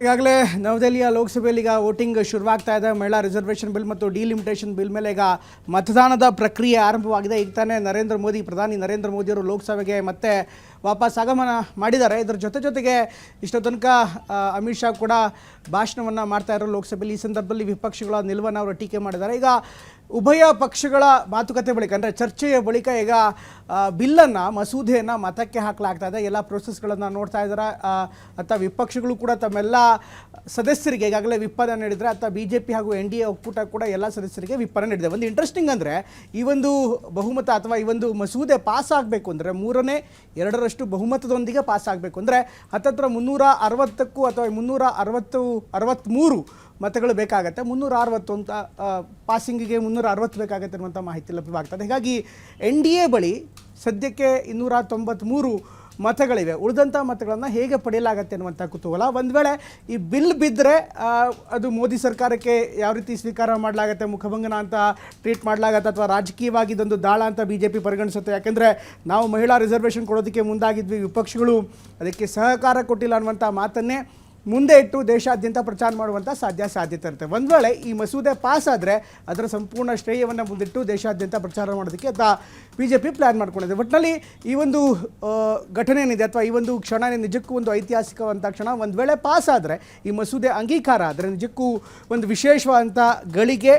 ಈಗಾಗಲೇ ನವದೆಹಲಿಯ ಲೋಕಸಭೆಯಲ್ಲಿ ಈಗ ವೋಟಿಂಗ್ ಶುರುವಾಗ್ತಾ ಇದೆ. ಮಹಿಳಾ ರಿಸರ್ವೇಷನ್ ಬಿಲ್ ಮತ್ತು ಡಿಲಿಮಿಟೇಷನ್ ಬಿಲ್ ಮೇಲೆ ಈಗ ಮತದಾನದ ಪ್ರಕ್ರಿಯೆ ಆರಂಭವಾಗಿದೆ. ಈಗ ತಾನೇ ಪ್ರಧಾನಿ ನರೇಂದ್ರ ಮೋದಿಯವರು ಲೋಕಸಭೆಗೆ ಮತ್ತೆ ವಾಪಸ್ ಆಗಮನ ಮಾಡಿದ್ದಾರೆ. ಇದರ ಜೊತೆಗೆ ಇಷ್ಟೋ ತನಕ ಅಮಿತ್ ಶಾ ಕೂಡ ಭಾಷಣವನ್ನು ಮಾಡ್ತಾ ಇರೋ ಲೋಕಸಭೆಯಲ್ಲಿ. ಈ ಸಂದರ್ಭದಲ್ಲಿ ವಿಪಕ್ಷಗಳ ನಿಲುವನ್ನು ಅವರು ಟೀಕೆ ಮಾಡಿದ್ದಾರೆ. ಈಗ ಉಭಯ ಪಕ್ಷಗಳ ಮಾತುಕತೆ ಬಳಿಕ ಅಂದರೆ ಚರ್ಚೆಯ ಬಳಿಕ ಈಗ ಬಿಲ್ಲನ್ನು ಮಸೂದೆಯನ್ನು ಮತಕ್ಕೆ ಹಾಕಲಾಗ್ತಾ ಇದೆ. ಎಲ್ಲ ಪ್ರೋಸೆಸ್ಗಳನ್ನು ನೋಡ್ತಾ ಇದ್ದಾರೆ. ಅತ್ತ ವಿಪಕ್ಷಗಳು ಕೂಡ ತಮ್ಮೆಲ್ಲ ಸದಸ್ಯರಿಗೆ ಈಗಾಗಲೇ ವಿಪ್ಪನ್ನು ನೀಡಿದರೆ, ಅತ್ತ BJP ಹಾಗೂ NDA ಒಕ್ಕೂಟ ಕೂಡ ಎಲ್ಲ ಸದಸ್ಯರಿಗೆ ವಿಪ್ಪನ್ನು ನೀಡಿದೆ. ಒಂದು ಇಂಟ್ರೆಸ್ಟಿಂಗ್ ಅಂದರೆ ಈ ಒಂದು ಬಹುಮತ ಅಥವಾ ಈ ಒಂದು ಮಸೂದೆ ಪಾಸ್ ಆಗಬೇಕು ಅಂದರೆ 2/3 ಬಹುಮತದೊಂದಿಗೆ ಪಾಸ್ ಆಗಬೇಕು ಅಂದರೆ ಹತ್ತತ್ರ 360ಕ್ಕೂ ಅಥವಾ 363 ಮತಗಳು ಬೇಕಾಗುತ್ತೆ. 360 ಅಂತ ಪಾಸಿಂಗಿಗೆ 360 ಬೇಕಾಗುತ್ತೆ ಅನ್ನುವಂಥ ಮಾಹಿತಿ ಲಭ್ಯವಾಗ್ತದೆ. ಹೀಗಾಗಿ NDA ಬಳಿ ಸದ್ಯಕ್ಕೆ 293 ಮತಗಳಿವೆ. ಉಳಿದಂಥ ಮತಗಳನ್ನು ಹೇಗೆ ಪಡೆಯಲಾಗತ್ತೆ ಅನ್ನುವಂಥ ಕುತೂಹಲ. ಒಂದು ವೇಳೆ ಈ ಬಿಲ್ ಬಿದ್ದರೆ ಅದು ಮೋದಿ ಸರ್ಕಾರಕ್ಕೆ ಯಾವ ರೀತಿ ಸ್ವೀಕಾರ ಮಾಡಲಾಗತ್ತೆ, ಮುಖಭಂಗನ ಅಂತ ಟ್ರೀಟ್ ಮಾಡಲಾಗತ್ತೆ ಅಥವಾ ರಾಜಕೀಯವಾಗಿ ಇದೊಂದು ದಾಳ ಅಂತ BJP ಪರಿಗಣಿಸುತ್ತೆ. ಯಾಕೆಂದರೆ ನಾವು ಮಹಿಳಾ ರಿಸರ್ವೇಷನ್ ಕೊಡೋದಕ್ಕೆ ಮುಂದಾಗಿದ್ವಿ, ವಿಪಕ್ಷಗಳು ಅದಕ್ಕೆ ಸಹಕಾರ ಕೊಟ್ಟಿಲ್ಲ ಅನ್ನುವಂಥ ಮಾತನ್ನೇ ಮುಂದೆ ಇಟ್ಟು ದೇಶಾದ್ಯಂತ ಪ್ರಚಾರ ಮಾಡುವಂಥ ಸಾಧ್ಯತೆ ಇರುತ್ತೆ. ಒಂದು ವೇಳೆ ಈ ಮಸೂದೆ ಪಾಸ್ ಆದರೆ ಅದರ ಸಂಪೂರ್ಣ ಶ್ರೇಯವನ್ನು ಮುಂದಿಟ್ಟು ದೇಶಾದ್ಯಂತ ಪ್ರಚಾರ ಮಾಡೋದಕ್ಕೆ ಅಥವಾ BJP ಪ್ಲ್ಯಾನ್ ಮಾಡ್ಕೊಂಡಿದೆ. ಒಟ್ಟಿನಲ್ಲಿ ಈ ಒಂದು ಘಟನೆ ಏನಿದೆ ಅಥವಾ ಈ ಒಂದು ಕ್ಷಣ ನಿಜಕ್ಕೂ ಒಂದು ಐತಿಹಾಸಿಕವಂಥ ಕ್ಷಣ. ಒಂದು ವೇಳೆ ಪಾಸ್ ಆದರೆ, ಈ ಮಸೂದೆ ಅಂಗೀಕಾರ ಆದರೆ ನಿಜಕ್ಕೂ ಒಂದು ವಿಶೇಷವಾದಂಥ ಗಳಿಗೆ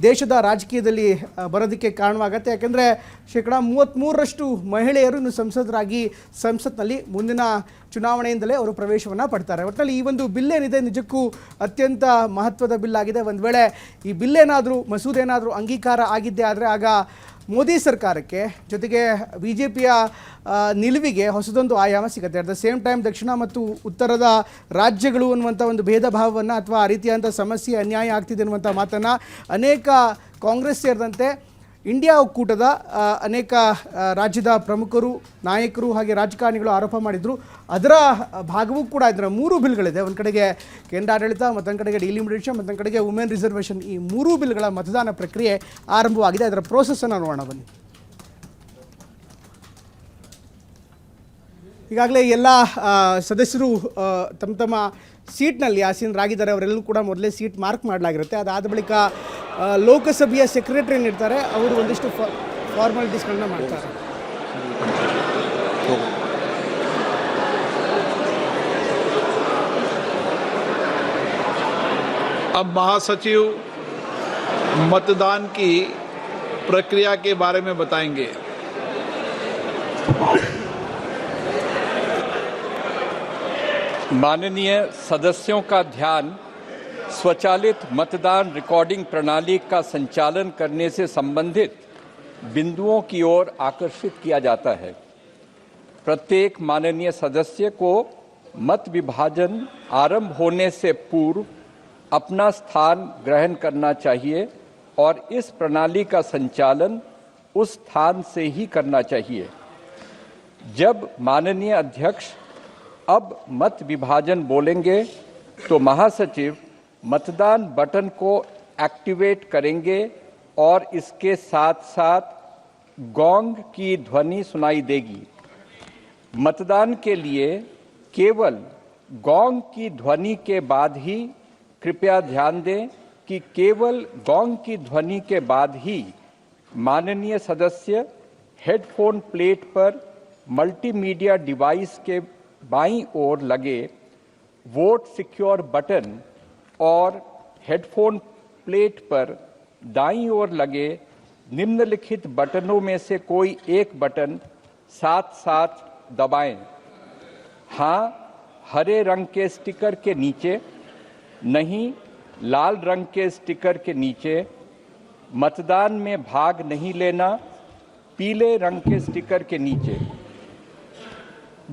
ದೇಶದ ರಾಜಕೀಯದಲ್ಲಿ ಬರೋದಕ್ಕೆ ಕಾರಣವಾಗುತ್ತೆ. ಯಾಕೆಂದರೆ 33% ಮಹಿಳೆಯರು ಇನ್ನು ಸಂಸದರಾಗಿ ಸಂಸತ್ನಲ್ಲಿ ಮುಂದಿನ ಚುನಾವಣೆಯಿಂದಲೇ ಅವರು ಪ್ರವೇಶವನ್ನು ಪಡ್ತಾರೆ. ಒಟ್ಟಿನಲ್ಲಿ ಈ ಒಂದು ಬಿಲ್ ಏನಿದೆ ನಿಜಕ್ಕೂ ಅತ್ಯಂತ ಮಹತ್ವದ ಬಿಲ್ ಆಗಿದೆ. ಒಂದು ವೇಳೆ ಈ ಬಿಲ್ ಏನಾದರೂ ಮಸೂದೆ ಏನಾದರೂ ಅಂಗೀಕಾರ ಆಗಿದ್ದೇ ಆದರೆ ಆಗ ಮೋದಿ ಸರ್ಕಾರಕ್ಕೆ ಜೊತೆಗೆ BJPಯ ನಿಲುವಿಗೆ ಹೊಸದೊಂದು ಆಯಾಮ ಸಿಗುತ್ತೆ. ಅಟ್ ದ ಸೇಮ್ ಟೈಮ್ ದಕ್ಷಿಣ ಮತ್ತು ಉತ್ತರದ ರಾಜ್ಯಗಳು ಅನ್ನುವಂಥ ಒಂದು ಭೇದ ಭಾವವನ್ನು ಅಥವಾ ಆ ರೀತಿಯಾದಂಥ ಸಮಸ್ಯೆ ಅನ್ಯಾಯ ಆಗ್ತಿದೆ ಅನ್ನುವಂಥ ಮಾತನ್ನು ಅನೇಕ ಕಾಂಗ್ರೆಸ್ ಸೇರಿದಂತೆ ಇಂಡಿಯಾ ಒಕ್ಕೂಟದ ಅನೇಕ ರಾಜ್ಯದ ಪ್ರಮುಖರು, ನಾಯಕರು ಹಾಗೆ ರಾಜಕಾರಣಿಗಳು ಆರೋಪ ಮಾಡಿದರು. ಅದರ ಭಾಗವೂ ಕೂಡ ಇದರ 3 ಬಿಲ್ಗಳಿದೆ. ಒಂದು ಕಡೆಗೆ ಕೇಂದ್ರಾಡಳಿತ, ಮತ್ತೊಂದು ಕಡೆಗೆ ಡಿಲಿಮಿಟೇಷನ್, ಮತ್ತೊಂದು ಕಡೆಗೆ ವುಮೆನ್ ರಿಸರ್ವೇಷನ್. ಈ 3 ಬಿಲ್ಗಳ ಮತದಾನ ಪ್ರಕ್ರಿಯೆ ಆರಂಭವಾಗಿದೆ. ಅದರ ಪ್ರೋಸೆಸ್ಸನ್ನು ನೋಡೋಣ ಬನ್ನಿ. ಈಗಾಗಲೇ ಎಲ್ಲ ಸದಸ್ಯರು ತಮ್ಮ ಸೀಟ್ನಲ್ಲಿ ಆಸೀನರಾಗಿದ್ದಾರೆ. ಅವರೆಲ್ಲರೂ ಕೂಡ ಮೊದಲೇ ಸೀಟ್ ಮಾರ್ಕ್ ಮಾಡಲಾಗಿರುತ್ತೆ. ಅದಾದ ಬಳಿಕ ಲೋಕಸಭೆಯ ಸೆಕ್ರೆಟರಿ ಏನಿರ್ತಾರೆ ಅವರು ಒಂದಿಷ್ಟು ಫಾರ್ಮಾಲಿಟೀಸ್ಗಳನ್ನ ಮಾಡ್ತಾರೆ. अब महासचिव मतदान की प्रक्रिया के बारे में बताएंगे। माननीय सदस्यों का ध्यान स्वचालित मतदान रिकॉर्डिंग प्रणाली का संचालन करने से संबंधित बिंदुओं की ओर आकर्षित किया जाता है। प्रत्येक माननीय सदस्य को मत विभाजन आरंभ होने से पूर्व अपना स्थान ग्रहण करना चाहिए और इस प्रणाली का संचालन उस स्थान से ही करना चाहिए। जब माननीय अध्यक्ष अब मत विभाजन बोलेंगे तो महासचिव मतदान बटन को एक्टिवेट करेंगे और इसके साथ साथ गोंग की ध्वनि सुनाई देगी। मतदान के लिए केवल गोंग की ध्वनि के बाद ही, कृपया ध्यान दें कि केवल गोंग की ध्वनि के बाद ही माननीय सदस्य हेडफोन प्लेट पर मल्टीमीडिया डिवाइस के बाईं ओर लगे वोट सिक्योर बटन और हेडफोन प्लेट पर दाईं ओर लगे निम्नलिखित बटनों में से कोई एक बटन साथ साथ दबाएं। हाँ, हरे रंग के स्टिकर के नीचे, नहीं लाल रंग के स्टिकर के नीचे। मतदान में भाग नहीं लेना, पीले रंग के स्टिकर के नीचे।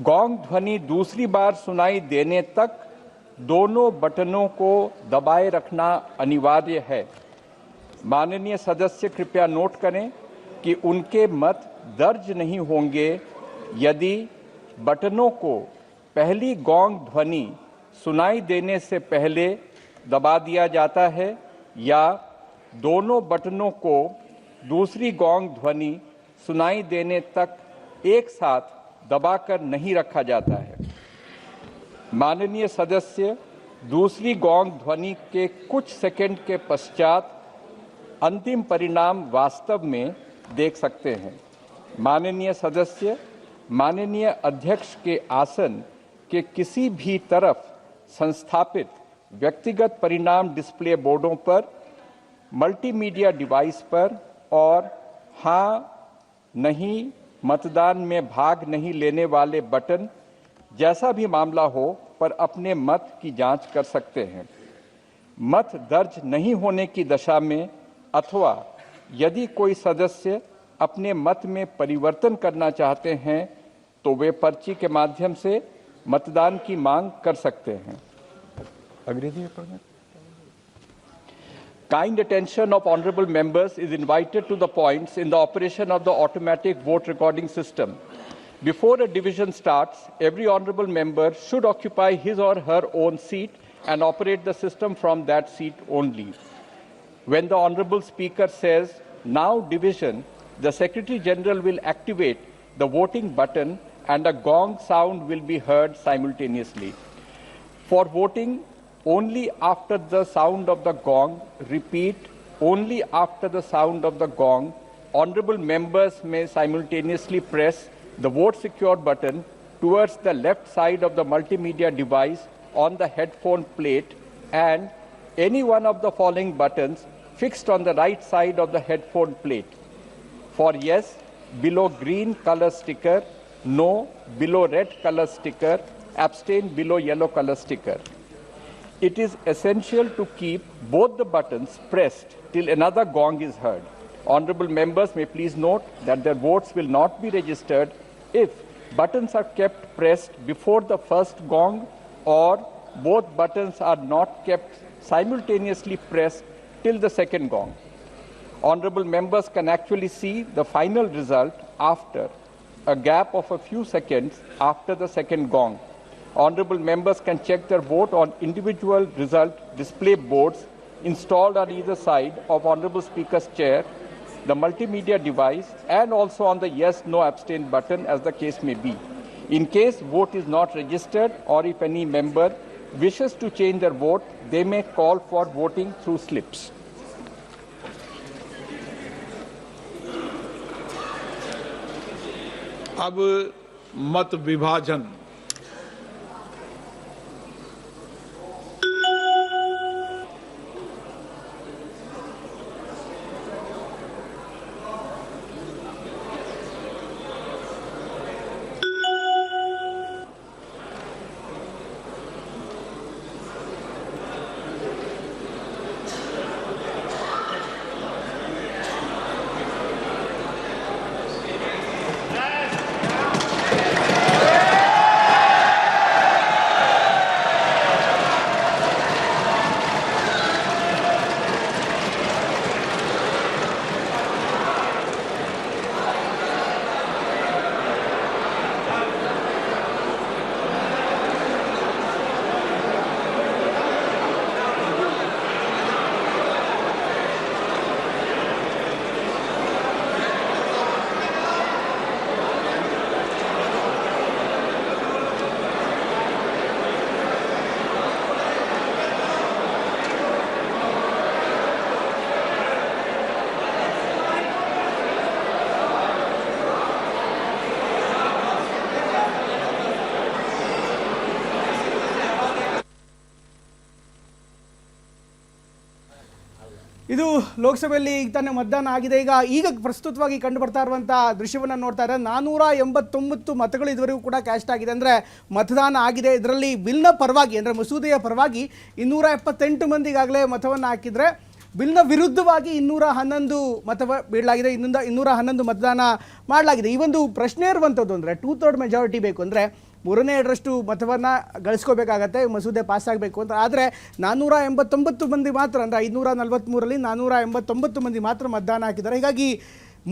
गोंग ध्वनि दूसरी बार सुनाई देने तक दोनों बटनों को दबाए रखना अनिवार्य है। माननीय सदस्य कृपया नोट करें कि उनके मत दर्ज नहीं होंगे यदि बटनों को पहली गोंग ध्वनि सुनाई देने से पहले दबा दिया जाता है या दोनों बटनों को दूसरी गोंग ध्वनि सुनाई देने तक एक साथ दबाकर नहीं रखा जाता है। माननीय सदस्य दूसरी गोंग ध्वनि के कुछ सेकंड के पश्चात अंतिम परिणाम वास्तव में देख सकते हैं। माननीय सदस्य, माननीय अध्यक्ष के आसन के किसी भी तरफ संस्थापित व्यक्तिगत परिणाम डिस्प्ले बोर्डों पर, मल्टीमीडिया डिवाइस पर और हाँ, नहीं, मतदान में भाग नहीं लेने वाले बटन जैसा भी मामला हो पर अपने मत की जांच कर सकते हैं। मत दर्ज नहीं होने की दशा में अथवा यदि कोई सदस्य अपने मत में परिवर्तन करना चाहते हैं तो वे पर्ची के माध्यम से मतदान की मांग कर सकते हैं। अंग्रेजी में Kind attention of honorable members is invited to the points in the operation of the automatic vote recording system. Before a division starts, every honorable member should occupy his or her own seat and operate the system from that seat only. When the honorable speaker says, "Now division," the Secretary General will activate the voting button and a gong sound will be heard simultaneously. For voting, only after the sound of the gong, repeat, only after the sound of the gong, honorable members may simultaneously press the vote secure button towards the left side of the multimedia device on the headphone plate and any one of the following buttons fixed on the right side of the headphone plate. For yes, below green color sticker, no, below red color sticker, abstain below yellow color sticker. It is essential to keep both the buttons pressed till another gong is heard. Honorable members may please note that their votes will not be registered if buttons are kept pressed before the first gong or both buttons are not kept simultaneously pressed till the second gong. Honorable members can actually see the final result after a gap of a few seconds after the second gong. Honorable members can check their vote on individual result display boards installed on either side of Honorable Speaker's chair, the multimedia device, and also on the yes, no, abstain button as the case may be. In case vote is not registered or if any member wishes to change their vote, they may call for voting through slips. अब मत विभाजन। ಇದು ಲೋಕಸಭೆಯಲ್ಲಿ ಈಗ ತಾನೇ ಮತದಾನ ಆಗಿದೆ. ಈಗ ಪ್ರಸ್ತುತವಾಗಿ ಕಂಡು ಬರ್ತಾ ಇರುವಂಥ ದೃಶ್ಯವನ್ನು ನೋಡ್ತಾ ಇದ್ದಾರೆ. 489 ಮತಗಳು ಇದುವರೆಗೂ ಕೂಡ ಕ್ಯಾಸ್ಟ್ ಆಗಿದೆ, ಅಂದರೆ ಮತದಾನ ಆಗಿದೆ. ಇದರಲ್ಲಿ ಬಿಲ್ನ ಪರವಾಗಿ ಅಂದರೆ ಮಸೂದೆಯ ಪರವಾಗಿ 278 ಮಂದಿಗಾಗಲೇ ಮತವನ್ನು ಹಾಕಿದರೆ, ಬಿಲ್ನ ವಿರುದ್ಧವಾಗಿ 211 ಮತ ಬೀಳಲಾಗಿದೆ. 211 ಮತದಾನ ಮಾಡಲಾಗಿದೆ. ಈ ಒಂದು ಪ್ರಶ್ನೆ ಇರುವಂಥದ್ದು ಅಂದರೆ 2/3 ಮೆಜಾರಿಟಿ ಬೇಕು, ಅಂದರೆ 3/2 ಮತವನ್ನು ಗಳಿಸ್ಕೋಬೇಕಾಗತ್ತೆ ಮಸೂದೆ ಪಾಸ್ ಆಗಬೇಕು ಅಂತ. ಆದರೆ 489 ಮಂದಿ ಮಾತ್ರ, ಅಂದರೆ 543ರಲ್ಲಿ 489 ಮಂದಿ ಮಾತ್ರ ಮತದಾನ ಹಾಕಿದ್ದಾರೆ. ಹೀಗಾಗಿ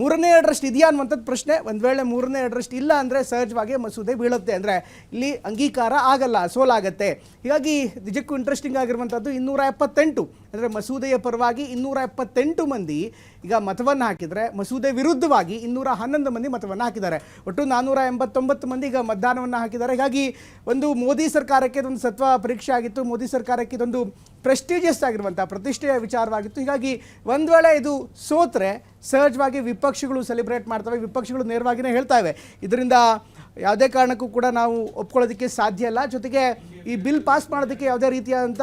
3/2 ಇದೆಯಾ ಅನ್ನುವಂಥದ್ದು ಪ್ರಶ್ನೆ. ಒಂದು ವೇಳೆ 3/2 ಇಲ್ಲ ಅಂದರೆ ಸಹಜವಾಗಿ ಮಸೂದೆ ಬೀಳುತ್ತೆ, ಅಂದರೆ ಇಲ್ಲಿ ಅಂಗೀಕಾರ ಆಗಲ್ಲ, ಸೋಲಾಗತ್ತೆ. ಹೀಗಾಗಿ ನಿಜಕ್ಕೂ ಇಂಟ್ರೆಸ್ಟಿಂಗ್ ಆಗಿರುವಂಥದ್ದು 278, ಅಂದರೆ ಮಸೂದೆಯ ಪರವಾಗಿ 278 ಮಂದಿ ಈಗ ಮತವನ್ನು ಹಾಕಿದರೆ ಮಸೂದೆ ವಿರುದ್ಧವಾಗಿ 211 ಮಂದಿ ಮತವನ್ನು ಹಾಕಿದ್ದಾರೆ. ಒಟ್ಟು 489 ಮಂದಿ ಈಗ ಮತದಾನವನ್ನು ಹಾಕಿದ್ದಾರೆ. ಹೀಗಾಗಿ ಒಂದು ಮೋದಿ ಸರ್ಕಾರಕ್ಕೆ ಇದೊಂದು ಸತ್ವ ಪರೀಕ್ಷೆ ಆಗಿತ್ತು. ಮೋದಿ ಸರ್ಕಾರಕ್ಕೆ ಇದೊಂದು ಪ್ರೆಸ್ಟೀಜಿಯಸ್ ಆಗಿರುವಂಥ ಪ್ರತಿಷ್ಠೆಯ ವಿಚಾರವಾಗಿತ್ತು. ಹೀಗಾಗಿ ಒಂದು ವೇಳೆ ಇದು ಸೋತ್ರೆ ಸಹಜವಾಗಿ ವಿಪಕ್ಷಗಳು ಸೆಲೆಬ್ರೇಟ್ ಮಾಡ್ತವೆ, ವಿಪಕ್ಷಗಳು ನೇರವಾಗಿಯೇ ಹೇಳ್ತಾವೆ ಇದರಿಂದ ಯಾವುದೇ ಕಾರಣಕ್ಕೂ ಕೂಡ ನಾವು ಒಪ್ಕೊಳ್ಳೋದಕ್ಕೆ ಸಾಧ್ಯ ಇಲ್ಲ. ಜೊತೆಗೆ ಈ ಬಿಲ್ ಪಾಸ್ ಮಾಡೋದಕ್ಕೆ ಯಾವುದೇ ರೀತಿಯಾದಂಥ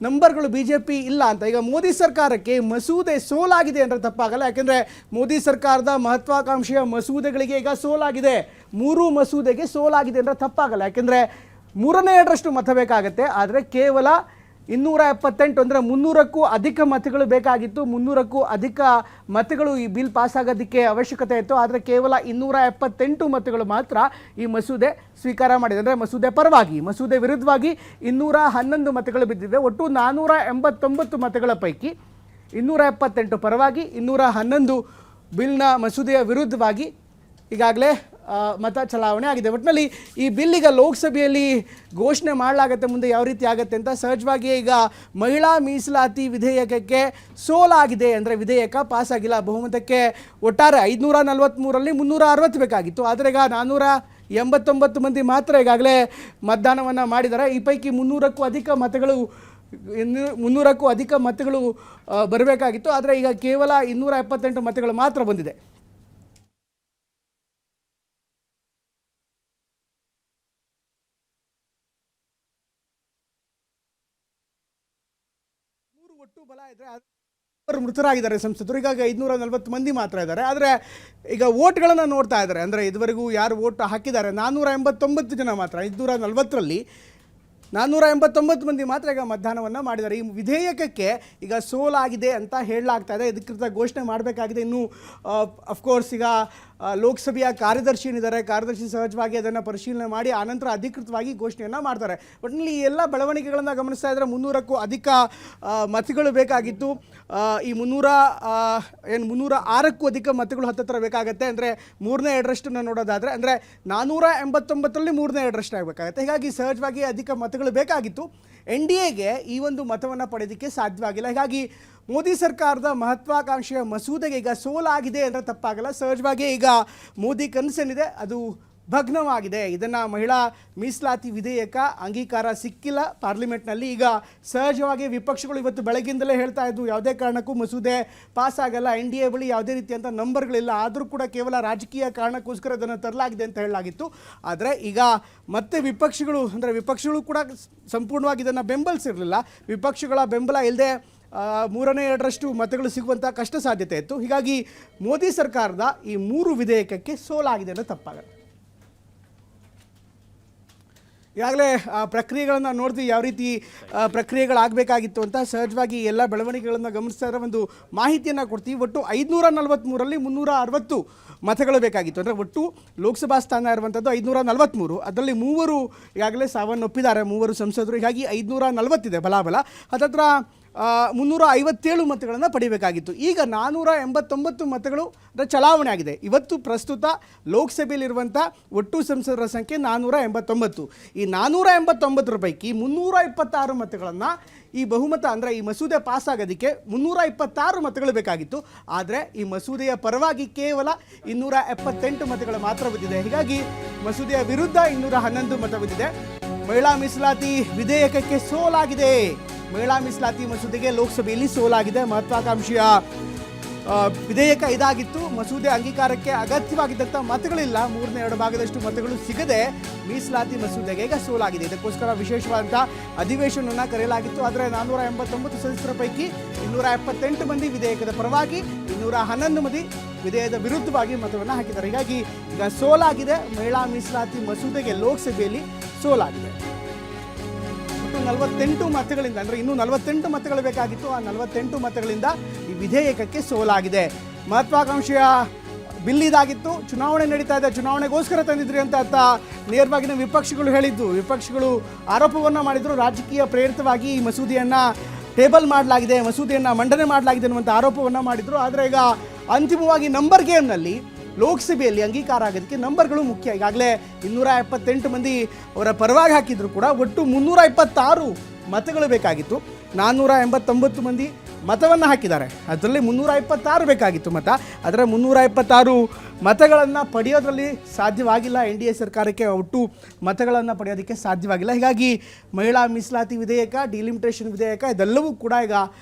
ನಂಬರ್ಗಳು BJP ಇಲ್ಲ ಅಂತ. ಈಗ ಮೋದಿ ಸರ್ಕಾರಕ್ಕೆ ಮಸೂದೆ ಸೋಲಾಗಿದೆ ಅಂದರೆ ತಪ್ಪಾಗಲ್ಲ. ಯಾಕೆಂದರೆ ಮೋದಿ ಸರ್ಕಾರದ ಮಹತ್ವಾಕಾಂಕ್ಷೆಯ ಮಸೂದೆಗಳಿಗೆ ಈಗ ಸೋಲಾಗಿದೆ, 3 ಮಸೂದೆಗೆ ಸೋಲಾಗಿದೆ ಅಂದರೆ ತಪ್ಪಾಗಲ್ಲ. ಯಾಕೆಂದರೆ 3/2 ಮತ ಬೇಕಾಗುತ್ತೆ. ಆದರೆ ಕೇವಲ 278 ಅಂದರೆ 300ಕ್ಕೂ ಅಧಿಕ ಮತಗಳು ಬೇಕಾಗಿತ್ತು. 300ಕ್ಕೂ ಅಧಿಕ ಮತಗಳು ಈ ಬಿಲ್ ಪಾಸ್ ಆಗೋದಕ್ಕೆ ಅವಶ್ಯಕತೆ ಇತ್ತು. ಆದರೆ ಕೇವಲ 278 ಮತಗಳು ಮಾತ್ರ ಈ ಮಸೂದೆ ಸ್ವೀಕಾರ ಮಾಡಿದೆ. ಅಂದರೆ ಮಸೂದೆ ಪರವಾಗಿ, ಮಸೂದೆ ವಿರುದ್ಧವಾಗಿ 211 ಮತಗಳು ಬಿದ್ದಿದೆ. ಒಟ್ಟು 489 ಮತಗಳ ಪೈಕಿ 278 ಪರವಾಗಿ, 211 ಬಿಲ್ನ ಮಸೂದೆಯ ವಿರುದ್ಧವಾಗಿ ಈಗಾಗಲೇ ಮತ ಚಲಾವಣೆ ಆಗಿದೆ. ಒಟ್ಟಿನಲ್ಲಿ ಈ ಬಿಲ್ ಈಗ ಲೋಕಸಭೆಯಲ್ಲಿ ಘೋಷಣೆ ಮಾಡಲಾಗತ್ತೆ ಮುಂದೆ ಯಾವ ರೀತಿ ಆಗುತ್ತೆ ಅಂತ. ಸಹಜವಾಗಿ ಈಗ ಮಹಿಳಾ ಮೀಸಲಾತಿ ವಿಧೇಯಕಕ್ಕೆ ಸೋಲಾಗಿದೆ ಅಂದರೆ ವಿಧೇಯಕ ಪಾಸ್ ಆಗಿಲ್ಲ. ಬಹುಮತಕ್ಕೆ ಒಟ್ಟಾರೆ 543ರಲ್ಲಿ 360 ಬೇಕಾಗಿತ್ತು. ಆದರೆ ಈಗ 489 ಮಂದಿ ಮಾತ್ರ ಈಗಾಗಲೇ ಮತದಾನವನ್ನು ಮಾಡಿದ್ದಾರೆ. ಈ ಪೈಕಿ 300ಕ್ಕೂ ಅಧಿಕ ಮತಗಳು ಬರಬೇಕಾಗಿತ್ತು. ಆದರೆ ಈಗ ಕೇವಲ 278 ಮತಗಳು ಮಾತ್ರ ಬಂದಿದೆ. ಒಟ್ಟು ಬಲ ಇದ್ರೆ ಮೃತರಾಗಿದ್ದಾರೆ ಸಂಸದರು. ಹೀಗಾಗಿ 540 ಮಂದಿ ಮಾತ್ರ ಇದ್ದಾರೆ. ಆದರೆ ಈಗ ವೋಟ್ಗಳನ್ನು ನೋಡ್ತಾ ಇದ್ದಾರೆ. ಅಂದರೆ ಇದುವರೆಗೂ ಯಾರು ವೋಟ್ ಹಾಕಿದ್ದಾರೆ 489 ಜನ ಮಾತ್ರ. 540ರಲ್ಲಿ 489 ಮಂದಿ ಮಾತ್ರ ಈಗ ಮತದಾನವನ್ನು ಮಾಡಿದ್ದಾರೆ. ಈ ವಿಧೇಯಕಕ್ಕೆ ಈಗ ಸೋಲಾಗಿದೆ ಅಂತ ಹೇಳಲಾಗ್ತಾ ಇದೆ. ಅಧಿಕೃತ ಘೋಷಣೆ ಮಾಡಬೇಕಾಗಿದೆ. ಇನ್ನು ಅಫ್ಕೋರ್ಸ್ ಈಗ ಲೋಕಸಭೆಯ ಕಾರ್ಯದರ್ಶಿ ಏನಿದ್ದಾರೆ, ಕಾರ್ಯದರ್ಶಿ ಸಹಜವಾಗಿ ಅದನ್ನು ಪರಿಶೀಲನೆ ಮಾಡಿ ಆನಂತರ ಅಧಿಕೃತವಾಗಿ ಘೋಷಣೆಯನ್ನು ಮಾಡ್ತಾರೆ. ಒಟ್ಟಿನಲ್ಲಿ ಈ ಎಲ್ಲ ಬೆಳವಣಿಗೆಗಳನ್ನು ಗಮನಿಸ್ತಾ ಇದ್ದರೆ 300ಕ್ಕೂ ಅಧಿಕ ಮತಗಳು ಬೇಕಾಗಿತ್ತು. ಈ 306ಕ್ಕೂ ಅಧಿಕ ಮತಗಳು ಹತ್ತತ್ರ ಬೇಕಾಗುತ್ತೆ. ಅಂದರೆ 2/3 ನೋಡೋದಾದರೆ ಅಂದರೆ 489ರಲ್ಲಿ 2/3 ಆಗಬೇಕಾಗುತ್ತೆ. ಹೀಗಾಗಿ ಸಹಜವಾಗಿ ಅಧಿಕ ಮತಗಳು ಬೇಕಾಗಿತ್ತು. NDAಗೆ ಈ ಒಂದು ಮತವನ್ನು ಪಡೆಯೋದಕ್ಕೆ ಸಾಧ್ಯವಾಗಿಲ್ಲ. ಹೀಗಾಗಿ ಮೋದಿ ಸರ್ಕಾರದ ಮಹತ್ವಾಕಾಂಕ್ಷೆಯ ಮಸೂದೆಗೆ ಈಗ ಸೋಲಾಗಿದೆ ಅಂದರೆ ತಪ್ಪಾಗಲ್ಲ. ಸಹಜವಾಗಿ ಈಗ ಮೋದಿ ಕನಸೇನಿದೆ ಅದು ಭಗ್ನವಾಗಿದೆ. ಇದನ್ನು ಮಹಿಳಾ ಮೀಸಲಾತಿ ವಿಧೇಯಕ ಅಂಗೀಕಾರ ಸಿಕ್ಕಿಲ್ಲ ಪಾರ್ಲಿಮೆಂಟ್ನಲ್ಲಿ. ಈಗ ಸಹಜವಾಗಿ ವಿಪಕ್ಷಗಳು ಇವತ್ತು ಬೆಳಗ್ಗಿಂದಲೇ ಹೇಳ್ತಾ ಇದ್ದು ಯಾವುದೇ ಕಾರಣಕ್ಕೂ ಮಸೂದೆ ಪಾಸ್ ಆಗಲ್ಲ, NDA ಬಳಿ ಯಾವುದೇ ರೀತಿಯಂಥ ನಂಬರ್ಗಳಿಲ್ಲ, ಆದರೂ ಕೂಡ ಕೇವಲ ರಾಜಕೀಯ ಕಾರಣಕ್ಕೋಸ್ಕರ ಇದನ್ನು ತರಲಾಗಿದೆ ಅಂತ ಹೇಳಲಾಗಿತ್ತು. ಆದರೆ ಈಗ ಮತ್ತೆ ವಿಪಕ್ಷಗಳು ಕೂಡ ಸಂಪೂರ್ಣವಾಗಿ ಇದನ್ನು ಬೆಂಬಲಿಸಿರಲಿಲ್ಲ. ವಿಪಕ್ಷಗಳ ಬೆಂಬಲ ಇಲ್ಲದೆ 3/2 ಮತಗಳು ಸಿಗುವಂಥ ಕಷ್ಟ ಸಾಧ್ಯತೆ ಇತ್ತು. ಹೀಗಾಗಿ ಮೋದಿ ಸರ್ಕಾರದ ಈ 3 ವಿಧೇಯಕಕ್ಕೆ ಸೋಲಾಗಿದೆ ಅಂದರೆ ತಪ್ಪಾಗಲ್ಲ. ಈಗಾಗಲೇ ಪ್ರಕ್ರಿಯೆಗಳನ್ನು ನೋಡ್ತೀವಿ, ಯಾವ ರೀತಿ ಪ್ರಕ್ರಿಯೆಗಳಾಗಬೇಕಾಗಿತ್ತು ಅಂತ. ಸಹಜವಾಗಿ ಎಲ್ಲ ಬೆಳವಣಿಗೆಗಳನ್ನು ಗಮನಿಸ್ತಾ ಇರೋ ಒಂದು ಮಾಹಿತಿಯನ್ನು ಕೊಡ್ತೀವಿ. ಒಟ್ಟು 543ರಲ್ಲಿ 360 ಮತಗಳು ಬೇಕಾಗಿತ್ತು. ಅಂದರೆ ಒಟ್ಟು ಲೋಕಸಭಾ ಸ್ಥಾನ ಇರುವಂಥದ್ದು 543. ಅದರಲ್ಲಿ 3 ಈಗಾಗಲೇ ಸಾವನ್ನಪ್ಪಿದ್ದಾರೆ, 3 ಸಂಸದರು. ಹೀಗಾಗಿ 540 ಇದೆ ಬಲಾಬಲ. ಹತ್ತತ್ರ 357 ಮತಗಳನ್ನು ಪಡಿಬೇಕಾಗಿತ್ತು. ಈಗ 489 ಮತಗಳು ಚಲಾವಣೆ ಆಗಿದೆ. ಇವತ್ತು ಪ್ರಸ್ತುತ ಲೋಕಸಭೆಯಲ್ಲಿರುವಂಥ ಒಟ್ಟು ಸಂಸದರ ಸಂಖ್ಯೆ 489. ಈ 489 ಪೈಕಿ 326 ಮತಗಳನ್ನು ಈ ಬಹುಮತ ಅಂದರೆ ಈ ಮಸೂದೆ ಪಾಸ್ ಆಗೋದಕ್ಕೆ 326 ಮತಗಳು ಬೇಕಾಗಿತ್ತು. ಆದರೆ ಈ ಮಸೂದೆಯ ಪರವಾಗಿ ಕೇವಲ 278 ಮತಗಳು ಮಾತ್ರ ಬಂದಿದೆ. ಹೀಗಾಗಿ ಮಸೂದೆಯ ವಿರುದ್ಧ 211 ಮತ ಬಂದಿದೆ. ಮಹಿಳಾ ಮೀಸಲಾತಿ ವಿಧೇಯಕಕ್ಕೆ ಸೋಲಾಗಿದೆ. ಮಹಿಳಾ ಮೀಸಲಾತಿ ಮಸೂದೆಗೆ ಲೋಕಸಭೆಯಲ್ಲಿ ಸೋಲಾಗಿದೆ. ಮಹತ್ವಾಕಾಂಕ್ಷೆಯ ವಿಧೇಯಕ ಇದಾಗಿತ್ತು. ಮಸೂದೆ ಅಂಗೀಕಾರಕ್ಕೆ ಅಗತ್ಯವಾಗಿದ್ದಂಥ ಮತಗಳಿಲ್ಲ. 3/2 ಮತಗಳು ಸಿಗದೆ ಮೀಸಲಾತಿ ಮಸೂದೆಗೆ ಈಗ ಸೋಲಾಗಿದೆ. ಇದಕ್ಕೋಸ್ಕರ ವಿಶೇಷವಾದಂಥ ಅಧಿವೇಶನವನ್ನು ಕರೆಯಲಾಗಿತ್ತು. ಆದರೆ 489 ಸದಸ್ಯರ ಪೈಕಿ 278 ಮಂದಿ ವಿಧೇಯಕದ ಪರವಾಗಿ, 211 ಮಂದಿ ವಿಧೇಯಕದ ವಿರುದ್ಧವಾಗಿ ಮತವನ್ನು ಹಾಕಿದ್ದಾರೆ. ಹೀಗಾಗಿ ಈಗ ಸೋಲಾಗಿದೆ. ಮಹಿಳಾ ಮೀಸಲಾತಿ ಮಸೂದೆಗೆ ಲೋಕಸಭೆಯಲ್ಲಿ ಸೋಲಾಗಿದೆ. 48 ಮತಗಳಿಂದ, ಅಂದರೆ ಇನ್ನೂ 48 ಮತಗಳು ಬೇಕಾಗಿತ್ತು. ಆ 48 ಮತಗಳಿಂದ ಈ ವಿಧೇಯಕಕ್ಕೆ ಸೋಲಾಗಿದೆ. ಮಹತ್ವಾಕಾಂಕ್ಷೆಯ ಬಿಲ್ ಇದಾಗಿತ್ತು. ಚುನಾವಣೆ ನಡೀತಾ ಇದೆ, ಚುನಾವಣೆಗೋಸ್ಕರ ತಂದಿದ್ರಿ ಅಂತ ನೇರವಾಗಿ ವಿಪಕ್ಷಗಳು ಹೇಳಿದ್ದು. ವಿಪಕ್ಷಗಳು ಆರೋಪವನ್ನು ಮಾಡಿದ್ರು, ರಾಜಕೀಯ ಪ್ರೇರಿತವಾಗಿ ಈ ಮಸೂದೆಯನ್ನು ಟೇಬಲ್ ಮಾಡಲಾಗಿದೆ, ಮಸೂದೆಯನ್ನು ಮಂಡನೆ ಮಾಡಲಾಗಿದೆ ಅನ್ನುವಂಥ ಆರೋಪವನ್ನು ಮಾಡಿದರು. ಆದರೆ ಈಗ ಅಂತಿಮವಾಗಿ ನಂಬರ್ ಗೇಮ್ನಲ್ಲಿ ಲೋಕಸಭೆಯಲ್ಲಿ ಅಂಗೀಕಾರ ಆಗೋದಕ್ಕೆ ನಂಬರ್ಗಳು ಮುಖ್ಯ. ಈಗಾಗಲೇ 278 ಮಂದಿ ಅವರ ಪರವಾಗಿ ಹಾಕಿದ್ರು ಕೂಡ ಒಟ್ಟು 326 ಮತಗಳು ಬೇಕಾಗಿತ್ತು. 489 ಮಂದಿ ಮತವನ್ನು ಹಾಕಿದ್ದಾರೆ. ಅದರಲ್ಲಿ 356 ಬೇಕಾಗಿತ್ತು ಮತ. ಅದರ 356 ಮತಗಳನ್ನು ಪಡೆಯೋದ್ರಲ್ಲಿ ಸಾಧ್ಯವಾಗಿಲ್ಲ. NDA ಸರ್ಕಾರಕ್ಕೆ ಒಟ್ಟು ಮತಗಳನ್ನು ಪಡೆಯೋದಕ್ಕೆ ಸಾಧ್ಯವಾಗಿಲ್ಲ. ಹೀಗಾಗಿ ಮಹಿಳಾ ಮೀಸಲಾತಿ ವಿಧೇಯಕ, ಡಿಲಿಮಿಟೇಷನ್ ವಿಧೇಯಕ ಇದೆಲ್ಲವೂ ಕೂಡ ಈಗ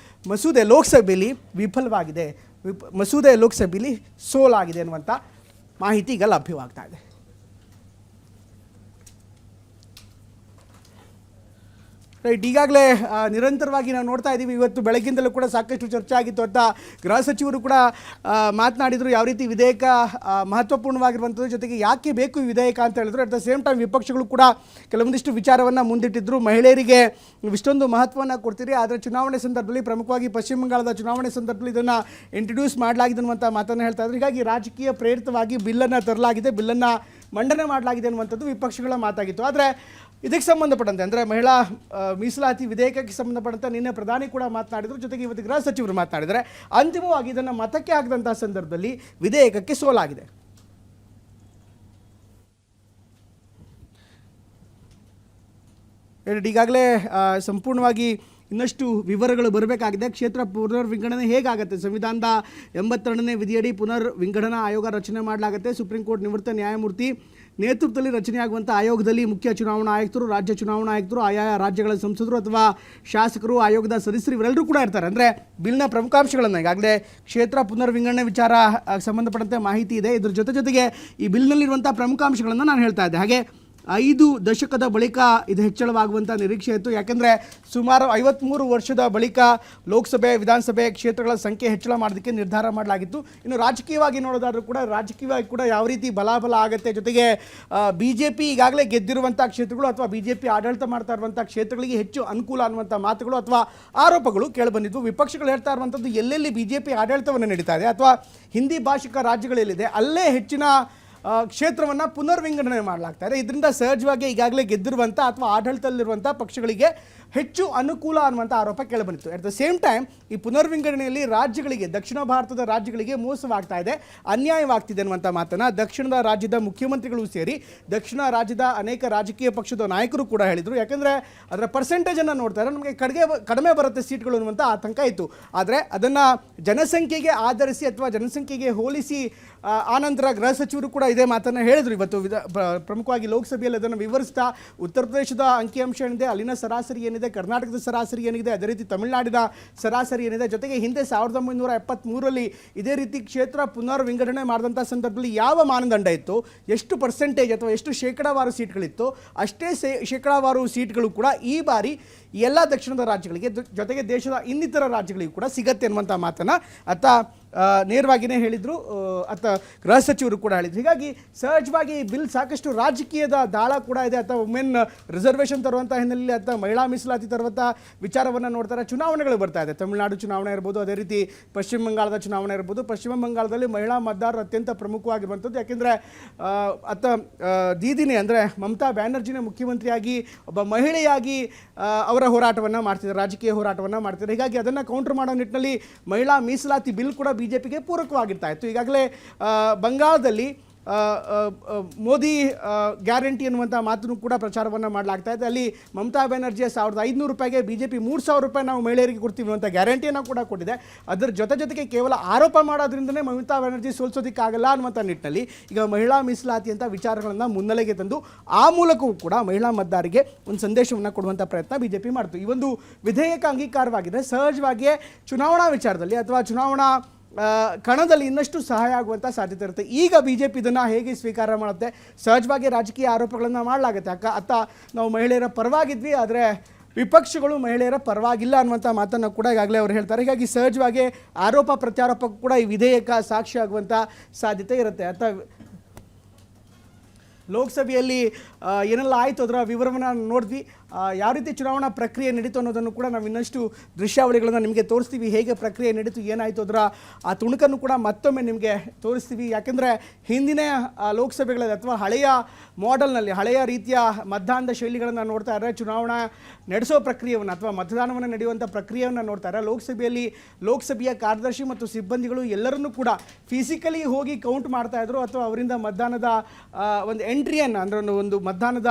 ಮಸೂದೆ ಲೋಕಸಭೆಯಲ್ಲಿ ವಿಫಲವಾಗಿದೆ, ಮಸೂದೆ ಲೋಕಸಭೆಯಲ್ಲಿ ಸೋಲಾಗಿದೆ ಅನ್ನುವಂಥ ಮಾಹಿತಿ ಈಗ ಲಭ್ಯವಾಗ್ತಾ ಇದೆ. ರೈಟ್, ಈಗಾಗಲೇ ನಿರಂತರವಾಗಿ ನಾವು ನೋಡ್ತಾ ಇದ್ದೀವಿ. ಇವತ್ತು ಬೆಳಗ್ಗಿಂದಲೂ ಕೂಡ ಸಾಕಷ್ಟು ಚರ್ಚೆ ಆಗಿತ್ತು ಅಂತ ಗೃಹ ಸಚಿವರು ಕೂಡ ಮಾತನಾಡಿದರು. ಯಾವ ರೀತಿ ವಿಧೇಯಕ ಮಹತ್ವಪೂರ್ಣವಾಗಿರುವಂಥದ್ದು, ಜೊತೆಗೆ ಯಾಕೆ ಬೇಕು ಈ ವಿಧೇಯಕ ಅಂತ ಹೇಳಿದ್ರು. ಅಟ್ ದ ಸೇಮ್ ಟೈಮ್ ವಿಪಕ್ಷಗಳು ಕೂಡ ಕೆಲವೊಂದಿಷ್ಟು ವಿಚಾರವನ್ನು ಮುಂದಿಟ್ಟಿದ್ರು. ಮಹಿಳೆಯರಿಗೆ ಇಷ್ಟೊಂದು ಮಹತ್ವವನ್ನು ಕೊಡ್ತೀರಿ, ಆದರೆ ಚುನಾವಣೆ ಸಂದರ್ಭದಲ್ಲಿ, ಪ್ರಮುಖವಾಗಿ ಪಶ್ಚಿಮ ಬಂಗಾಳದ ಚುನಾವಣೆ ಸಂದರ್ಭದಲ್ಲಿ ಇದನ್ನು ಇಂಟ್ರೊಡ್ಯೂಸ್ ಮಾಡಲಾಗಿದೆ ಅನ್ನುವಂಥ ಮಾತನ್ನು ಹೇಳ್ತಾ ಇದ್ರು. ಹೀಗಾಗಿ ರಾಜಕೀಯ ಪ್ರೇರಿತವಾಗಿ ಬಿಲ್ಲನ್ನು ತರಲಾಗಿದೆ, ಬಿಲ್ಲನ್ನು ಮಂಡನೆ ಮಾಡಲಾಗಿದೆ ಅನ್ನುವಂಥದ್ದು ವಿಪಕ್ಷಗಳ ಮಾತಾಗಿತ್ತು. ಆದರೆ ಇದಕ್ಕೆ ಸಂಬಂಧಪಟ್ಟಂತೆ ಅಂದರೆ ಮಹಿಳಾ ಮೀಸಲಾತಿ ವಿಧೇಯಕಕ್ಕೆ ಸಂಬಂಧಪಟ್ಟಂತೆ ನಿನ್ನೆ ಪ್ರಧಾನಿ ಕೂಡ ಮಾತನಾಡಿದರು, ಜೊತೆಗೆ ಇವತ್ತು ಗೃಹ ಸಚಿವರು ಮಾತನಾಡಿದರೆ ಅಂತಿಮವಾಗಿ ಇದನ್ನು ಮತಕ್ಕೆ ಹಾಕಿದಂಥ ಸಂದರ್ಭದಲ್ಲಿ ವಿಧೇಯಕಕ್ಕೆ ಸೋಲಾಗಿದೆ. ಈಗಾಗಲೇ ಸಂಪೂರ್ಣವಾಗಿ ಇನ್ನಷ್ಟು ವಿವರಗಳು ಬರಬೇಕಾಗಿದೆ. ಕ್ಷೇತ್ರ ಪುನರ್ ವಿಂಗಡಣೆ ಹೇಗಾಗುತ್ತೆ, ಸಂವಿಧಾನದ 82ನೇ ವಿಧಿಯಡಿ ಪುನರ್ ವಿಂಗಡಣಾ ಆಯೋಗ ರಚನೆ ಮಾಡಲಾಗುತ್ತೆ. ಸುಪ್ರೀಂ ಕೋರ್ಟ್ ನಿವೃತ್ತ ನ್ಯಾಯಮೂರ್ತಿ ನೇತೃತ್ವದಲ್ಲಿ ರಚನೆಯಾಗುವಂಥ ಆಯೋಗದಲ್ಲಿ ಮುಖ್ಯ ಚುನಾವಣಾ ಆಯುಕ್ತರು, ರಾಜ್ಯ ಚುನಾವಣಾ ಆಯುಕ್ತರು, ಆಯಾ ರಾಜ್ಯಗಳ ಸಂಸದರು ಅಥವಾ ಶಾಸಕರು, ಆಯೋಗದ ಸದಸ್ಯರು ಇವರೆಲ್ಲರೂ ಕೂಡ ಇರ್ತಾರೆ. ಅಂದರೆ ಬಿಲ್ನ ಪ್ರಮುಖಾಂಶಗಳನ್ನು ಈಗಾಗಲೇ ಕ್ಷೇತ್ರ ಪುನರ್ ವಿಂಗಡಣೆ ವಿಚಾರ ಸಂಬಂಧಪಟ್ಟಂತೆ ಮಾಹಿತಿ ಇದೆ. ಇದ್ರ ಜೊತೆಗೆ ಈ ಬಿಲ್ನಲ್ಲಿರುವಂಥ ಪ್ರಮುಖಾಂಶಗಳನ್ನು ನಾನು ಹೇಳ್ತಾ ಇದ್ದೆ. ಹಾಗೆ 5 ದಶಕದ ಬಳಿಕ ಇದು ಹೆಚ್ಚಳವಾಗುವಂಥ ನಿರೀಕ್ಷೆ ಇತ್ತು. ಯಾಕೆಂದರೆ ಸುಮಾರು 53 ವರ್ಷದ ಬಳಿಕ ಲೋಕಸಭೆ, ವಿಧಾನಸಭೆ ಕ್ಷೇತ್ರಗಳ ಸಂಖ್ಯೆ ಹೆಚ್ಚಳ ಮಾಡೋದಕ್ಕೆ ನಿರ್ಧಾರ ಮಾಡಲಾಗಿತ್ತು. ಇನ್ನು ರಾಜಕೀಯವಾಗಿ ನೋಡೋದಾದರೂ ಕೂಡ ರಾಜಕೀಯವಾಗಿ ಕೂಡ ಯಾವ ರೀತಿ ಬಲಾಬಲ ಆಗುತ್ತೆ, ಜೊತೆಗೆ BJP ಈಗಾಗಲೇ ಗೆದ್ದಿರುವಂಥ ಕ್ಷೇತ್ರಗಳು ಅಥವಾ BJP ಆಡಳಿತ ಮಾಡ್ತಾ ಇರುವಂಥ ಕ್ಷೇತ್ರಗಳಿಗೆ ಹೆಚ್ಚು ಅನುಕೂಲ ಅನ್ನುವಂಥ ಮಾತುಗಳು ಅಥವಾ ಆರೋಪಗಳು ಕೇಳಿಬಂದಿದ್ದು. ವಿಪಕ್ಷಗಳು ಹೇಳ್ತಾ ಇರುವಂಥದ್ದು ಎಲ್ಲೆಲ್ಲಿ BJP ಆಡಳಿತವನ್ನು ನಡೀತಾ ಇದೆ ಅಥವಾ ಹಿಂದಿ ಭಾಷಿಕ ರಾಜ್ಯಗಳಲ್ಲಿದೆ ಅಲ್ಲೇ ಹೆಚ್ಚಿನ ಕ್ಷೇತ್ರವನ್ನು ಪುನರ್ ವಿಂಗಡಣೆ ಮಾಡಲಾಗ್ತಾ ಇದೆ. ಇದರಿಂದ ಸಹಜವಾಗಿ ಈಗಾಗಲೇ ಗೆದ್ದಿರುವಂಥ ಅಥವಾ ಆಡಳಿತದಲ್ಲಿರುವಂಥ ಪಕ್ಷಗಳಿಗೆ ಹೆಚ್ಚು ಅನುಕೂಲ ಅನ್ನುವಂಥ ಆರೋಪ ಕೇಳಿಬಂದಿತ್ತು. ಅಟ್ ದ ಸೇಮ್ ಟೈಮ್ ಈ ಪುನರ್ ವಿಂಗಡಣೆಯಲ್ಲಿ ರಾಜ್ಯಗಳಿಗೆ, ದಕ್ಷಿಣ ಭಾರತದ ರಾಜ್ಯಗಳಿಗೆ ಮೋಸವಾಗ್ತಾ ಇದೆ, ಅನ್ಯಾಯವಾಗ್ತಿದೆ ಅನ್ನುವಂಥ ಮಾತನ್ನು ದಕ್ಷಿಣದ ರಾಜ್ಯದ ಮುಖ್ಯಮಂತ್ರಿಗಳು ಸೇರಿ ದಕ್ಷಿಣ ರಾಜ್ಯದ ಅನೇಕ ರಾಜಕೀಯ ಪಕ್ಷದ ನಾಯಕರು ಕೂಡ ಹೇಳಿದರು. ಯಾಕೆಂದರೆ ಅದರ ಪರ್ಸೆಂಟೇಜನ್ನು ನೋಡ್ತಾರೆ, ನಮಗೆ ಕಡಿಮೆ ಬರುತ್ತೆ ಸೀಟ್ಗಳು ಅನ್ನುವಂಥ ಆತಂಕ ಇತ್ತು. ಆದರೆ ಅದನ್ನು ಜನಸಂಖ್ಯೆಗೆ ಆಧರಿಸಿ ಅಥವಾ ಜನಸಂಖ್ಯೆಗೆ ಹೋಲಿಸಿ ಆನಂತರ ಗೃಹ ಸಚಿವರು ಕೂಡ ಇದೇ ಮಾತನ್ನು ಹೇಳಿದರು. ಇವತ್ತು ಪ್ರಮುಖವಾಗಿ ಲೋಕಸಭೆಯಲ್ಲಿ ಅದನ್ನು ವಿವರಿಸ್ತಾ ಉತ್ತರ ಪ್ರದೇಶದ ಅಂಕಿಅಂಶ ಏನಿದೆ, ಅಲ್ಲಿನ ಸರಾಸರಿ ಏನಿದೆ, ಕರ್ನಾಟಕದ ಸರಾಸರಿ ಏನಿದೆ, ಅದೇ ರೀತಿ ತಮಿಳುನಾಡಿನ ಸರಾಸರಿ ಏನಿದೆ, ಜೊತೆಗೆ ಹಿಂದೆ 1973ರಲ್ಲಿ ಇದೇ ರೀತಿ ಕ್ಷೇತ್ರ ಪುನರ್ ವಿಂಗಡಣೆ ಮಾಡಿದಂಥ ಸಂದರ್ಭದಲ್ಲಿ ಯಾವ ಮಾನದಂಡ ಇತ್ತು, ಎಷ್ಟು ಪರ್ಸೆಂಟೇಜ್ ಅಥವಾ ಎಷ್ಟು ಶೇಕಡಾವಾರು ಸೀಟ್ಗಳಿತ್ತು, ಅಷ್ಟೇ ಶೇಕಡಾವಾರು ಸೀಟ್ಗಳು ಕೂಡ ಈ ಬಾರಿ ಎಲ್ಲ ದಕ್ಷಿಣದ ರಾಜ್ಯಗಳಿಗೆ, ಜೊತೆಗೆ ದೇಶದ ಇನ್ನಿತರ ರಾಜ್ಯಗಳಿಗೂ ಕೂಡ ಸಿಗತ್ತೆ ಅನ್ನುವಂಥ ಮಾತನ್ನು ನೇರವಾಗಿಯೇ ಹೇಳಿದರು, ಗೃಹ ಸಚಿವರು ಕೂಡ ಹೇಳಿದರು. ಹೀಗಾಗಿ ಸಹಜವಾಗಿ ಈ ಬಿಲ್ ಸಾಕಷ್ಟು ರಾಜಕೀಯದ ದಾಳ ಕೂಡ ಇದೆ. ಅಥವಾ ವುಮೆನ್ ರಿಸರ್ವೇಷನ್ ತರುವಂಥ ಹಿನ್ನೆಲೆಯಲ್ಲಿ ಅಥವಾ ಮಹಿಳಾ ಮೀಸಲಾತಿ ತರುವಂಥ ವಿಚಾರವನ್ನು ನೋಡ್ತಾರೆ. ಚುನಾವಣೆಗಳು ಬರ್ತಾ ಇದೆ, ತಮಿಳುನಾಡು ಚುನಾವಣೆ ಇರ್ಬೋದು, ಅದೇ ರೀತಿ ಪಶ್ಚಿಮ ಬಂಗಾಳದ ಚುನಾವಣೆ ಇರ್ಬೋದು. ಪಶ್ಚಿಮ ಬಂಗಾಳದಲ್ಲಿ ಮಹಿಳಾ ಮತದಾರರು ಅತ್ಯಂತ ಪ್ರಮುಖವಾಗಿರುವಂಥದ್ದು. ಯಾಕೆಂದರೆ ದೀದಿನೇ ಅಂದರೆ ಮಮತಾ ಬ್ಯಾನರ್ಜಿನೇ ಮುಖ್ಯಮಂತ್ರಿಯಾಗಿ ಒಬ್ಬ ಮಹಿಳೆಯಾಗಿ ಅವರ ಹೋರಾಟವನ್ನು ಮಾಡ್ತಿದ್ದಾರೆ, ರಾಜಕೀಯ ಹೋರಾಟವನ್ನು ಮಾಡ್ತಿದ್ದಾರೆ. ಹೀಗಾಗಿ ಅದನ್ನು ಕೌಂಟರ್ ಮಾಡೋ ನಿಟ್ಟಿನಲ್ಲಿ ಮಹಿಳಾ ಮೀಸಲಾತಿ ಬಿಲ್ ಕೂಡ BJPಗೆ ಪೂರಕವಾಗಿರ್ತಾ ಇತ್ತು. ಈಗಾಗಲೇ ಬಂಗಾಳದಲ್ಲಿ ಮೋದಿ ಗ್ಯಾರಂಟಿ ಅನ್ನುವಂಥ ಮಾತನ್ನು ಕೂಡ ಪ್ರಚಾರವನ್ನು ಮಾಡಲಾಗ್ತಾ ಇದೆ. ಅಲ್ಲಿ ಮಮತಾ ಬ್ಯಾನರ್ಜಿಯ 1500 ರೂಪಾಯಿಗೆ BJP 3000 ರೂಪಾಯಿ ನಾವು ಮಹಿಳೆಯರಿಗೆ ಕೊಡ್ತೀವಿ ಅಂತ ಗ್ಯಾರಂಟಿಯನ್ನು ಕೂಡ ಕೊಟ್ಟಿದೆ. ಅದರ ಜೊತೆಗೆ ಕೇವಲ ಆರೋಪ ಮಾಡೋದ್ರಿಂದಲೇ ಮಮತಾ ಬ್ಯಾನರ್ಜಿ ಸೋಲಿಸೋದಕ್ಕಾಗಲ್ಲ ಅನ್ನುವಂಥ ನಿಟ್ಟಿನಲ್ಲಿ ಈಗ ಮಹಿಳಾ ಮೀಸಲಾತಿ ಅಂತ ವಿಚಾರಗಳನ್ನು ಮುನ್ನೆಲೆಗೆ ತಂದು ಆ ಮೂಲಕವೂ ಕೂಡ ಮಹಿಳಾ ಮತದಾರರಿಗೆ ಒಂದು ಸಂದೇಶವನ್ನು ಕೊಡುವಂಥ ಪ್ರಯತ್ನ BJP ಮಾಡ್ತು. ಈ ಒಂದು ವಿಧೇಯಕ ಅಂಗೀಕಾರವಾಗಿದೆ, ಸಹಜವಾಗಿಯೇ ಚುನಾವಣಾ ವಿಚಾರದಲ್ಲಿ ಅಥವಾ ಚುನಾವಣಾ ಕಣದಲ್ಲಿ ಇನ್ನಷ್ಟು ಸಹಾಯ ಆಗುವಂಥ ಸಾಧ್ಯತೆ ಇರುತ್ತೆ. ಈಗ BJP ಇದನ್ನು ಹೇಗೆ ಸ್ವೀಕಾರ ಮಾಡುತ್ತೆ, ಸಹಜವಾಗಿ ರಾಜಕೀಯ ಆರೋಪಗಳನ್ನು ಮಾಡಲಾಗುತ್ತೆ. ನಾವು ಮಹಿಳೆಯರ ಪರವಾಗಿದ್ವಿ, ಆದರೆ ವಿಪಕ್ಷಗಳು ಮಹಿಳೆಯರ ಪರವಾಗಿಲ್ಲ ಅನ್ನುವಂಥ ಮಾತನ್ನು ಕೂಡ ಈಗಾಗಲೇ ಅವರು ಹೇಳ್ತಾರೆ. ಹೀಗಾಗಿ ಸಹಜವಾಗಿ ಆರೋಪ ಪ್ರತ್ಯಾರೋಪಕ್ಕೂ ಕೂಡ ಈ ವಿಧೇಯಕ ಸಾಕ್ಷಿ ಆಗುವಂಥ ಸಾಧ್ಯತೆ ಇರುತ್ತೆ. ಲೋಕಸಭೆಯಲ್ಲಿ ಏನೆಲ್ಲ ಆಯಿತು ಅದರ ವಿವರವನ್ನು ನೋಡಿದ್ವಿ. ಯಾವ ರೀತಿ ಚುನಾವಣಾ ಪ್ರಕ್ರಿಯೆ ನಡೀತು ಅನ್ನೋದನ್ನು ಕೂಡ ನಾವು ಇನ್ನಷ್ಟು ದೃಶ್ಯಾವಳಿಗಳನ್ನು ನಿಮಗೆ ತೋರಿಸ್ತೀವಿ. ಹೇಗೆ ಪ್ರಕ್ರಿಯೆ ನಡೀತು, ಏನಾಯಿತು ಅದರ ಆ ತುಣುಕನ್ನು ಕೂಡ ಮತ್ತೊಮ್ಮೆ ನಿಮಗೆ ತೋರಿಸ್ತೀವಿ. ಯಾಕೆಂದರೆ ಹಿಂದಿನ ಲೋಕಸಭೆಗಳಲ್ಲಿ ಅಥವಾ ಹಳೆಯ ಮಾಡೆಲ್ನಲ್ಲಿ, ಹಳೆಯ ರೀತಿಯ ಮತದಾನದ ಶೈಲಿಗಳನ್ನು ನೋಡ್ತಾ ಇದ್ದಾರೆ. ಚುನಾವಣಾ ನಡೆಸೋ ಪ್ರಕ್ರಿಯೆಯನ್ನು ಅಥವಾ ಮತದಾನವನ್ನು ನಡೆಯುವಂಥ ಪ್ರಕ್ರಿಯೆಯನ್ನು ನೋಡ್ತಾ ಇದ್ದಾರೆ. ಲೋಕಸಭೆಯ ಕಾರ್ಯದರ್ಶಿ ಮತ್ತು ಸಿಬ್ಬಂದಿಗಳು ಎಲ್ಲರನ್ನೂ ಕೂಡ ಫಿಸಿಕಲಿ ಹೋಗಿ ಕೌಂಟ್ ಮಾಡ್ತಾಯಿದ್ರು ಅಥವಾ ಅವರಿಂದ ಮತದಾನದ ಒಂದು ಎಂಟ್ರಿಯನ್ನು ಅಂದರೆ ಒಂದು ಮತದಾನದ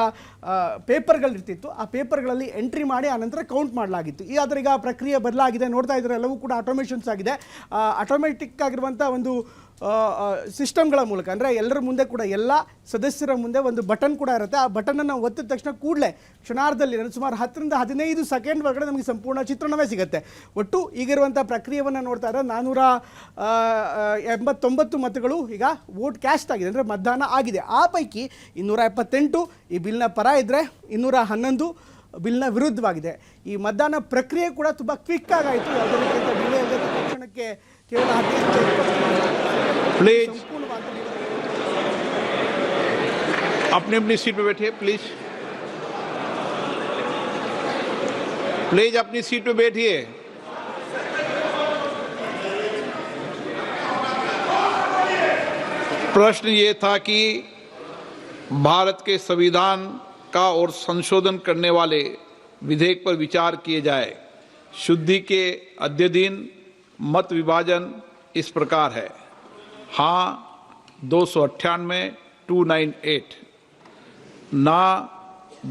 ಪೇಪರ್ಗಳಿರ್ತಿತ್ತು, ಆ ಪೇಪರ್ಗಳಲ್ಲಿ ಎಂಟ್ರಿ ಮಾಡಿ ಆನಂತರ ಕೌಂಟ್ ಮಾಡಲಾಗಿತ್ತು. ಆದರೆ ಈಗ ಪ್ರಕ್ರಿಯೆ ಬದಲಾಗಿದೆ. ನೋಡ್ತಾ ಇದ್ದಾರೆ ಎಲ್ಲವೂ ಕೂಡ ಆಟೋಮೇಷನ್ಸ್ ಆಗಿದೆ. ಆಟೋಮೆಟಿಕ್ ಆಗಿರುವಂಥ ಒಂದು ಸಿಸ್ಟಮ್ಗಳ ಮೂಲಕ, ಅಂದರೆ ಎಲ್ಲರ ಮುಂದೆ ಕೂಡ, ಎಲ್ಲ ಸದಸ್ಯರ ಮುಂದೆ ಒಂದು ಬಟನ್ ಕೂಡ ಇರುತ್ತೆ. ಆ ಬಟನನ್ನು ಒತ್ತಿದ ತಕ್ಷಣ ಕೂಡಲೇ ಕ್ಷಣಾರ್ಧದಲ್ಲಿ ಸುಮಾರು 10 ರಿಂದ 15 ಸೆಕೆಂಡ್ ಒಳಗಡೆ ನಮಗೆ ಸಂಪೂರ್ಣ ಚಿತ್ರಣವೇ ಸಿಗುತ್ತೆ. ಒಟ್ಟು ಈಗಿರುವಂಥ ಪ್ರಕ್ರಿಯೆಯನ್ನು ನೋಡ್ತಾ ಇದ್ದರೆ 489 ಮತಗಳು ಈಗ ವೋಟ್ ಕ್ಯಾಸ್ಟ್ ಆಗಿದೆ, ಅಂದರೆ ಮತದಾನ ಆಗಿದೆ. ಆ ಪೈಕಿ 278 ಈ ಬಿಲ್ನ ಪರ ಇದ್ದರೆ 211 ಬಿಲ್ನ ವಿರುದ್ಧವಾಗಿದೆ. ಈ ಮತದಾನ ಪ್ರಕ್ರಿಯೆ ಕೂಡ ತುಂಬ ಕ್ವಿಕ್ ಆಗಾಯಿತು. ಯಾವುದೇ ರೀತಿಯ ಡಿಲೇ ಇಲ್ಲದೆ ತಕ್ಷಣಕ್ಕೆ ಕೇವಲ 15 ಸಂಪೂರ್ಣವಾಗಿ अपनी अपनी सीट पे बैठिए प्लीज। प्लीज अपनी सीट पे बैठिए। प्रश्न ये था कि भारत के संविधान का और संशोधन करने वाले विधेयक पर विचार किए जाए। शुद्धि के अध्ययन मत विभाजन इस प्रकार है। हाँ 298 298, ना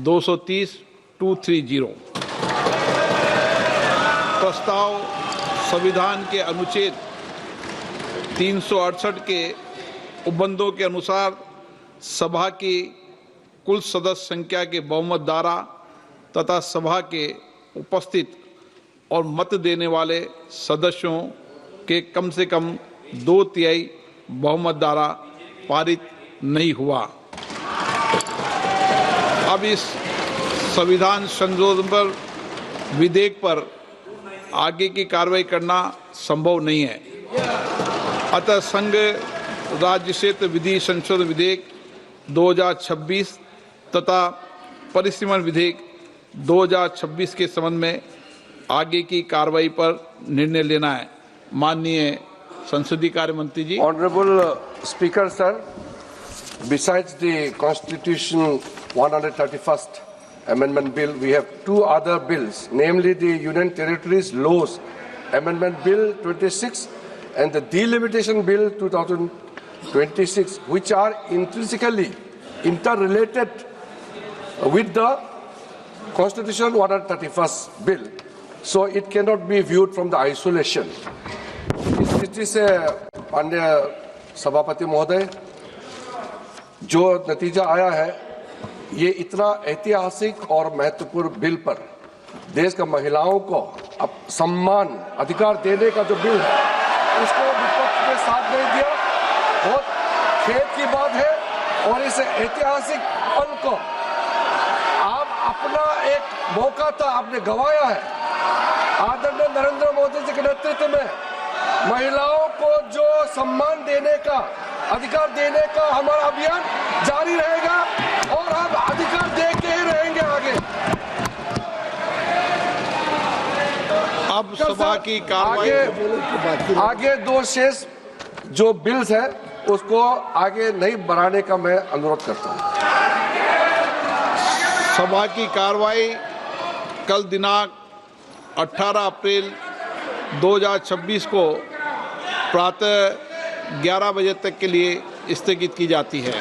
230 230। प्रस्ताव संविधान के अनुच्छेद 368 के उपबंधों के अनुसार सभा की कुल सदस्य संख्या के बहुमत द्वारा तथा सभा के उपस्थित और मत देने वाले सदस्यों के कम से कम 2/3 बहुमत द्वारा पारित नहीं हुआ। अब इस संविधान संशोधन पर विधेयक पर आगे की कार्रवाई करना संभव नहीं है। अतः संघ राज्य क्षेत्र विधि संशोधन विधेयक 2026 तथा परिसीमन विधेयक 2026 के संबंध में आगे की कार्रवाई पर निर्णय लेना है। माननीय संसदीय कार्य मंत्री जी। Honorable Speaker sir, besides the Constitution 131st Amendment Bill, we have 2 other bills, namely the Union Territories Laws Amendment Bill 26 and the Delimitation Bill 2026, which are intrinsically interrelated with the Constitution 131st Bill. So it cannot be viewed from the isolation. इस स्थिति से माननीय सभापति महोदय, जो नतीजा आया है, ये इतना ऐतिहासिक और महत्वपूर्ण बिल पर देश का महिलाओं को अब सम्मान अधिकार देने का जो बिल है, उसको विपक्ष ने साथ नहीं दिया। बहुत खेद की बात है। और इस ऐतिहासिक पल को आप अपना एक मौका था, आपने गंवाया है। आदरणीय नरेंद्र मोदी जी के नेतृत्व में महिलाओं को जो सम्मान देने का, अधिकार देने का हमारा अभियान जारी रहेगा और हम अधिकार दे के ही रहेंगे आगे। अब सभा की कार्रवाई आगे 2 शेष जो बिल्स है उसको आगे नहीं बढ़ाने का मैं अनुरोध करता हूं। सभा की कार्रवाई कल दिनांक 18 अप्रैल 2026 को प्रातः 11 बजे तक के लिए स्थगित की जाती है।